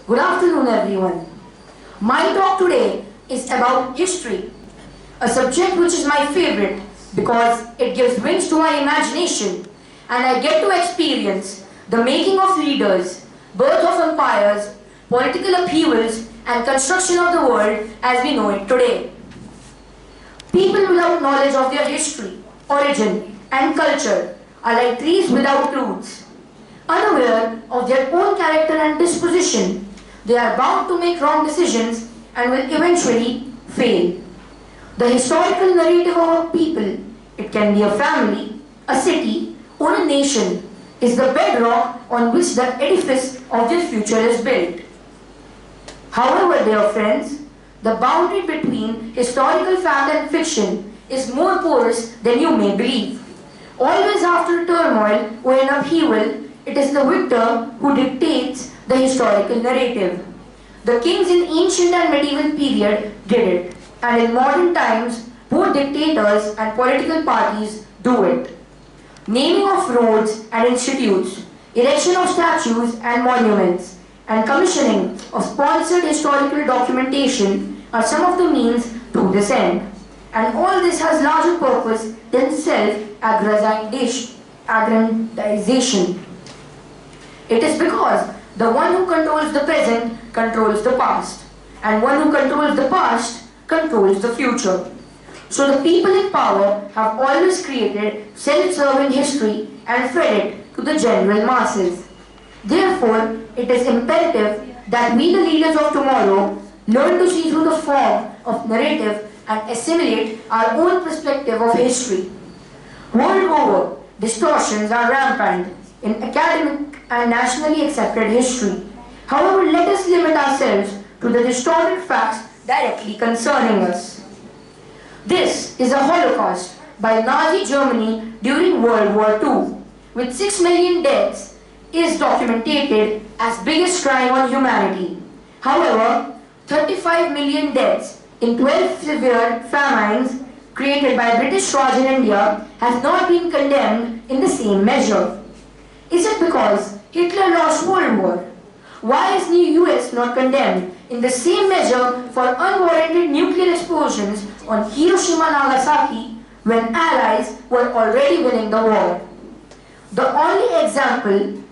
Good afternoon, everyone. My talk today is about history, a subject which is my favorite because it gives wings to my imagination and I get to experience the making of leaders, birth of empires, political upheavals and construction of the world as we know it today. People without knowledge of their history, origin and culture are like trees without roots. Unaware of their own character and disposition, they are bound to make wrong decisions and will eventually fail. The historical narrative of a people, it can be a family, a city, or a nation, is the bedrock on which the edifice of their future is built. However, dear friends, the boundary between historical fact and fiction is more porous than you may believe. Always after turmoil or an upheaval, it is the victor who dictates the historical narrative. The kings in ancient and medieval period did it, and in modern times, both dictators and political parties do it. Naming of roads and institutes, erection of statues and monuments, and commissioning of sponsored historical documentation are some of the means to this end. And all this has larger purpose than self-aggrandization. It is because the one who controls the present controls the past, and one who controls the past controls the future. So the people in power have always created self-serving history and fed it to the general masses. Therefore, it is imperative that we, the leaders of tomorrow, learn to see through the fog of narrative and assimilate our own perspective of history. World over, distortions are rampant in academic and nationally accepted history. However, let us limit ourselves to the distorted facts directly concerning us. This is a Holocaust by Nazi Germany during World War II, with 6 million deaths, is documented as biggest crime on humanity. However, 35 million deaths in 12 severe famines created by British Raj in India has not been condemned in the same measure. Is it because Hitler lost World War? Why is the US not condemned in the same measure for unwarranted nuclear explosions on Hiroshima and Nagasaki when allies were already winning the war? The other example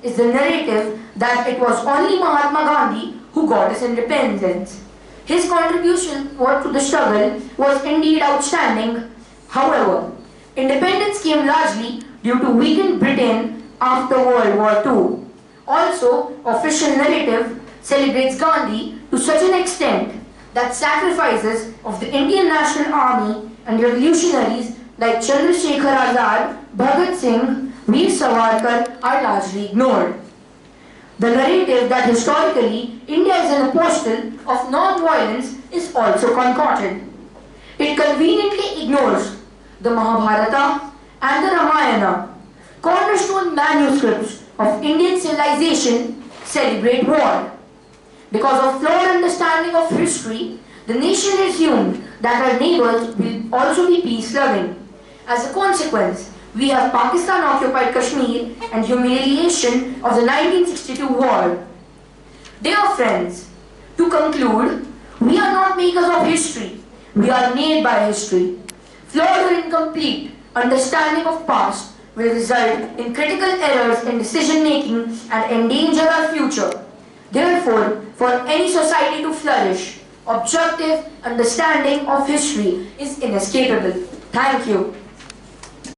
is the narrative that it was only Mahatma Gandhi who got his independence. His contribution to the struggle was indeed outstanding. However, independence came largely due to weakened Britain after World War II. Also, official narrative celebrates Gandhi to such an extent that sacrifices of the Indian National Army and revolutionaries like Chandrasekhar Azad, Bhagat Singh, Veer Savarkar are largely ignored. The narrative that historically India is an apostle of non-violence is also concocted. It conveniently ignores the Mahabharata and the Ramayana. Cornerstone manuscripts of Indian civilization celebrate war. Because of flawed understanding of history, the nation assumed that our neighbors will also be peace-loving. As a consequence, we have Pakistan-occupied Kashmir and humiliation of the 1962 war. Dear friends, to conclude, we are not makers of history, we are made by history. Flawed or incomplete understanding of past will result in critical errors in decision-making and endanger our future. Therefore, for any society to flourish, objective understanding of history is inescapable. Thank you.